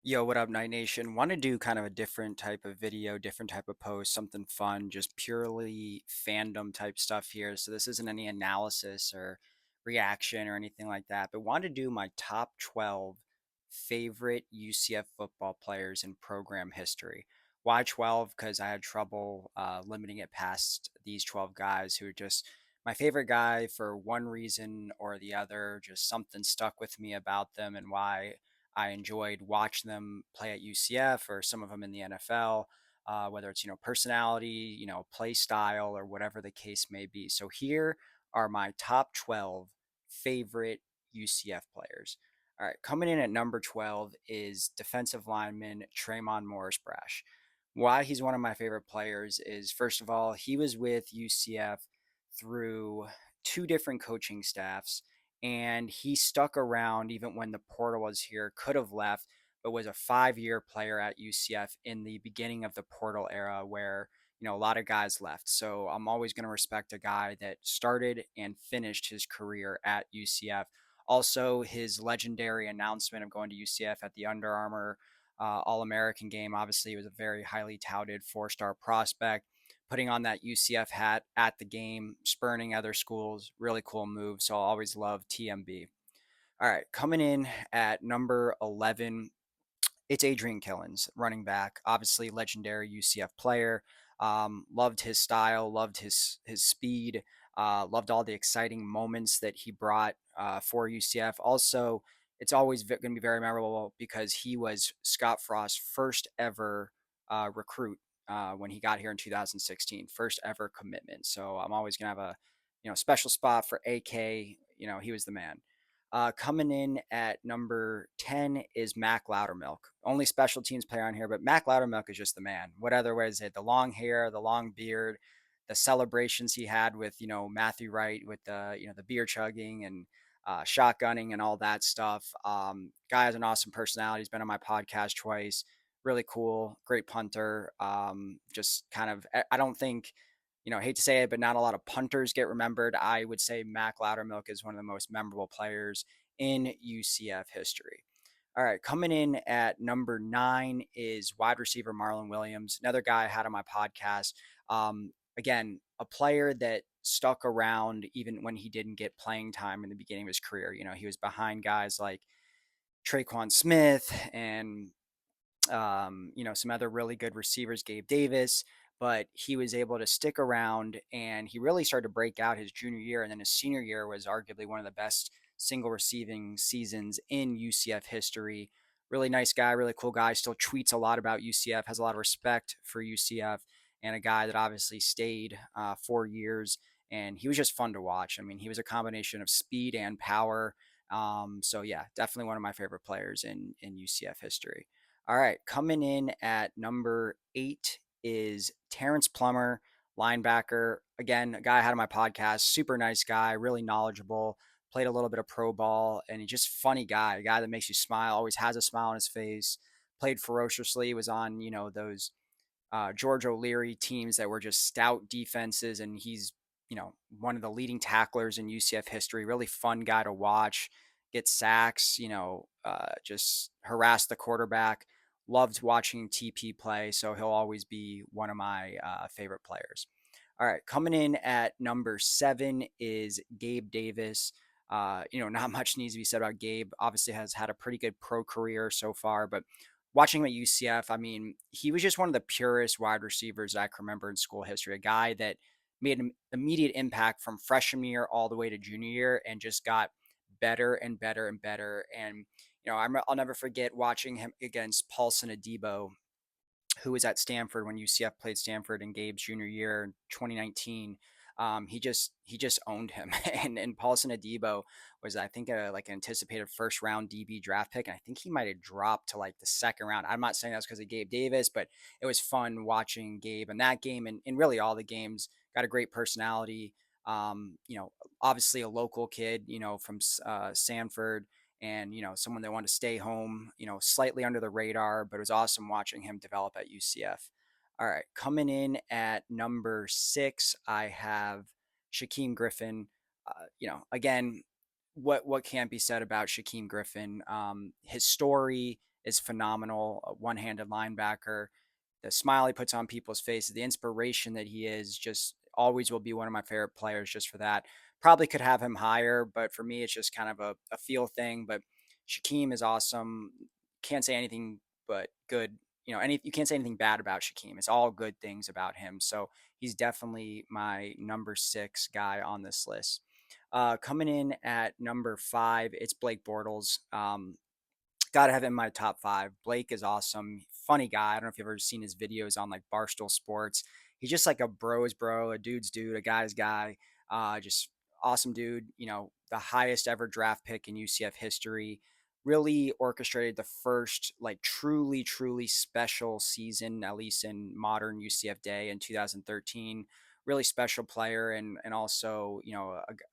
Yo, what up, Night Nation? Want to do kind of a different type of video, different type of post, something fun, just purely fandom type stuff here. So this isn't any analysis or reaction or anything like that, but want to do my top 12 favorite UCF football players in program history. Why 12? Because I had trouble limiting it past these 12 guys who are just my favorite guy for one reason or the other. Just something stuck with me about them and why I enjoyed watching them play at UCF or some of them in the NFL, whether it's, personality, play style, or whatever the case may be. So here are my top 12 favorite UCF players. All right, coming in at number 12 is defensive lineman Tremon Morris Brash. Why he's one of my favorite players is, first of all, he was with UCF through two different coaching staffs and he stuck around even when the portal was here, could have left, but was a 5-year player at UCF in the beginning of the portal era where, a lot of guys left. So I'm always going to respect a guy that started and finished his career at UCF. Also, his legendary announcement of going to UCF at the Under Armour All American game. Obviously, he was a very highly touted 4-star prospect putting on that UCF hat at the game, spurning other schools. Really cool move. So I'll always love TMB. All right, coming in at number 11, it's Adrian Killens, running back. Obviously, legendary UCF player. Loved his style, loved his speed, loved all the exciting moments that he brought for UCF. Also, it's always going to be very memorable because he was Scott Frost's first ever recruit when he got here in 2016, first ever commitment. So I'm always going to have a special spot for AK. He was the man. Coming in at number 10 is Mac Loudermilk. Only special teams player on here, but Mac Loudermilk is just the man. What other way is it? The long hair, the long beard, the celebrations he had with, Matthew Wright with the, the beer chugging and shotgunning and all that stuff. Guy has an awesome personality. He's been on my podcast twice. Really cool, great punter. Just kind of, I don't think hate to say it, but not a lot of punters get remembered. I would say Mac Loudermilk is one of the most memorable players in UCF history. All right, coming in at number 9 is wide receiver Marlon Williams, another guy I had on my podcast. Again, a player that stuck around even when he didn't get playing time in the beginning of his career. He was behind guys like Traquan Smith and some other really good receivers, Gabe Davis, but he was able to stick around and he really started to break out his junior year. And then his senior year was arguably one of the best single receiving seasons in UCF history. Really nice guy, really cool guy, still tweets a lot about UCF, has a lot of respect for UCF, and a guy that obviously stayed 4 years. And he was just fun to watch. I mean, he was a combination of speed and power. So yeah, definitely one of my favorite players in UCF history. All right, coming in at number 8 is Terrence Plummer, linebacker. Again, a guy I had on my podcast, super nice guy, really knowledgeable, played a little bit of pro ball, and he's just funny guy, a guy that makes you smile, always has a smile on his face, played ferociously, was on, those George O'Leary teams that were just stout defenses, and he's one of the leading tacklers in UCF history. Really fun guy to watch. Get sacks, just harass the quarterback. Loved watching TP play, so he'll always be one of my favorite players. All right, coming in at number 7 is Gabe Davis. Not much needs to be said about Gabe. Obviously, has had a pretty good pro career so far, but watching him at UCF, I mean, he was just one of the purest wide receivers I can remember in school history. A guy that made an immediate impact from freshman year all the way to junior year and just got better and better and better. And, I'll never forget watching him against Paulson Adebo, who was at Stanford when UCF played Stanford in Gabe's junior year in 2019. He just owned him, and Paulson Adebo was, I think, like an anticipated first round DB draft pick, and I think he might have dropped to like the second round. I'm not saying that's because of Gabe Davis, but it was fun watching Gabe in that game and really all the games. Got a great personality. Obviously a local kid, from Sanford, and someone that wanted to stay home, slightly under the radar, but it was awesome watching him develop at UCF. All right, coming in at number 6, I have Shaquem Griffin. Again, what can't be said about Shaquem Griffin? His story is phenomenal. A one-handed linebacker. The smile he puts on people's faces, the inspiration that he is, just always will be one of my favorite players just for that. Probably could have him higher, but for me, it's just kind of a feel thing. But Shaquem is awesome. Can't say anything but good. You can't say anything bad about Shaquem. It's all good things about him. So he's definitely my number 6 guy on this list. Coming in at number 5, it's Blake Bortles. Gotta have him in my top 5. Blake is awesome. Funny guy. I don't know if you've ever seen his videos on like Barstool Sports. He's just like a bro's bro, a dude's dude, a guy's guy. Just awesome dude. The highest ever draft pick in UCF history. Really orchestrated the first like truly, truly special season, at least in modern UCF day in 2013. Really special player and also,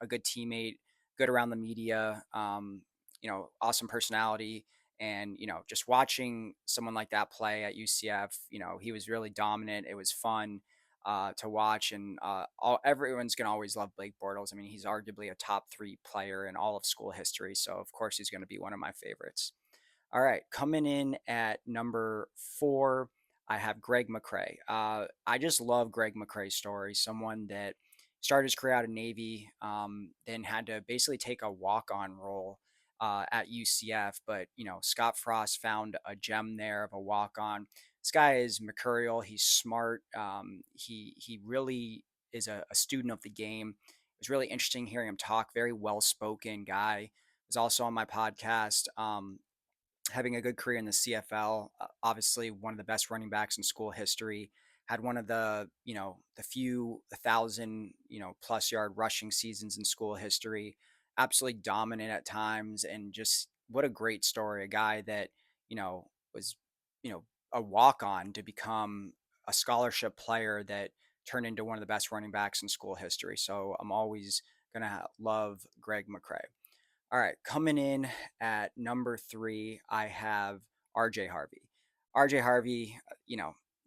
a good teammate, good around the media. Awesome personality, and just watching someone like that play at UCF, he was really dominant. It was fun to watch, and everyone's gonna always love Blake Bortles. I mean, he's arguably a top 3 player in all of school history, so of course he's going to be one of my favorites. All right, coming in at number 4, I have Greg McCrae. I just love Greg McCrae's story. Someone that started his career out of Navy, then had to basically take a walk-on role at UCF. But Scott Frost found a gem there of a walk-on. This guy is mercurial. He's smart. He really is a student of the game. It was really interesting hearing him talk. Very well-spoken guy. Was also on my podcast. Having a good career in the CFL. Obviously, one of the best running backs in school history. Had one of the few 1,000 plus yard rushing seasons in school history. Absolutely dominant at times, and just what a great story. A guy that was you know a walk on to become a scholarship player that turned into one of the best running backs in school history. So I'm always gonna love Greg McCrae. All right, coming in at number 3, I have RJ Harvey. RJ Harvey,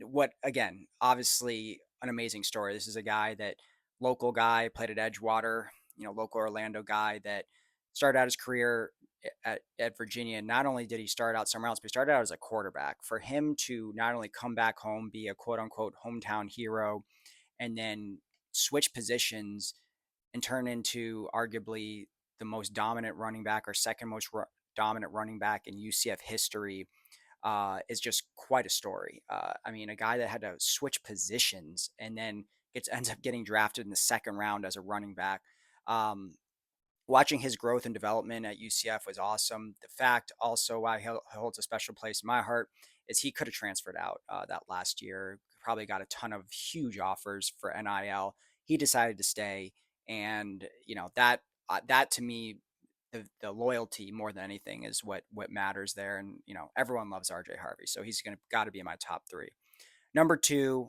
what again, obviously an amazing story. This is a guy that local guy, played at Edgewater, local Orlando guy that started out his career at Virginia. Not only did he start out somewhere else, but he started out as a quarterback. For him to not only come back home, be a quote unquote hometown hero, and then switch positions and turn into arguably the most dominant running back or second most dominant running back in UCF history is just quite a story. I mean, a guy that had to switch positions and then ends up getting drafted in the second round as a running back. Um, Watching his growth and development at UCF was awesome. The fact also why he holds a special place in my heart is he could have transferred out that last year, probably got a ton of huge offers for NIL. He decided to stay, and that to me, the loyalty more than anything is what matters there. And everyone loves RJ Harvey, so he's gonna got to be in my top 3. Number 2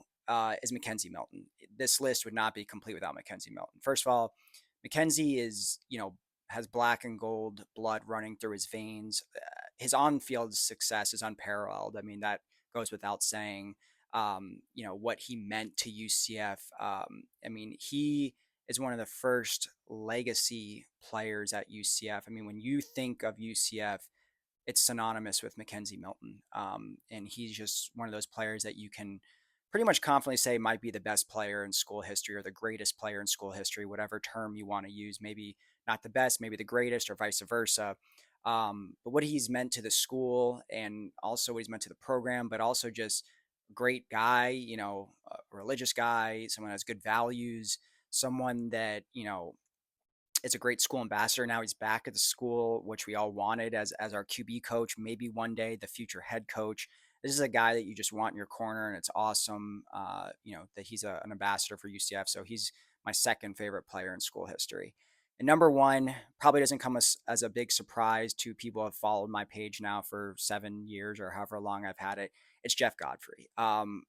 is Mackenzie Milton. This list would not be complete without Mackenzie Milton. First of all, Mackenzie has black and gold blood running through his veins. His on-field success is unparalleled. I mean, that goes without saying. What he meant to UCF. I mean, he is one of the first legacy players at UCF. I mean, when you think of UCF, it's synonymous with Mackenzie Milton. And he's just one of those players that you can pretty much confidently say might be the best player in school history or the greatest player in school history, whatever term you want to use. Maybe not the best, maybe the greatest, or vice versa. But what he's meant to the school and also what he's meant to the program, but also just a great guy, a religious guy, someone who has good values, someone that, is a great school ambassador. Now he's back at the school, which we all wanted as our QB coach, maybe one day the future head coach. This is a guy that you just want in your corner, and it's awesome, that he's an ambassador for UCF. So he's my second favorite player in school history. And number 1 probably doesn't come as a big surprise to people who have followed my page now for 7 years or however long I've had it. It's Jeff Godfrey. And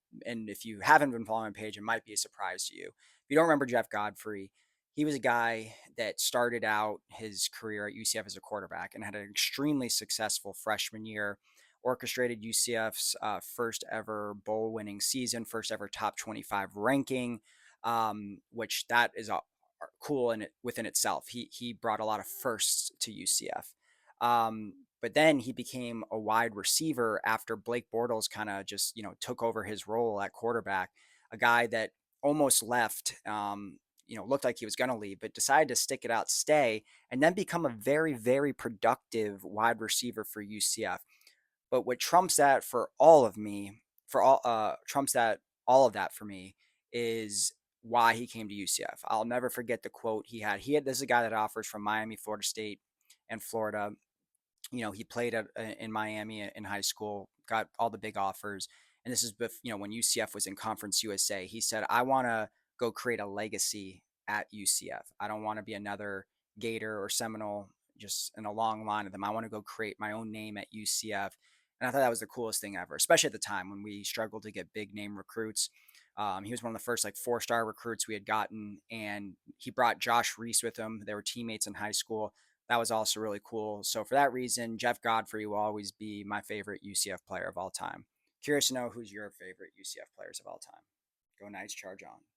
if you haven't been following my page, it might be a surprise to you. If you don't remember Jeff Godfrey, he was a guy that started out his career at UCF as a quarterback and had an extremely successful freshman year, orchestrated UCF's first ever bowl winning season, first ever top 25 ranking, which that is cool within itself. He brought a lot of firsts to UCF. But then he became a wide receiver after Blake Bortles kind of just, took over his role at quarterback, a guy that almost left, looked like he was going to leave, but decided to stick it out, stay, and then become a very, very productive wide receiver for UCF. But what trumps that for all of me, for all trumps that all of that for me is why he came to UCF. I'll never forget the quote he had. This is a guy that offers from Miami, Florida State, and Florida. He played in Miami in high school, got all the big offers. And this is, when UCF was in Conference USA. He said, I want to go create a legacy at UCF. I don't want to be another Gator or Seminole just in a long line of them. I want to go create my own name at UCF. And I thought that was the coolest thing ever, especially at the time when we struggled to get big name recruits. He was one of the first like 4-star recruits we had gotten, and he brought Josh Reese with him. They were teammates in high school. That was also really cool. So for that reason, Jeff Godfrey will always be my favorite UCF player of all time. Curious to know who's your favorite UCF players of all time. Go Knights, charge on.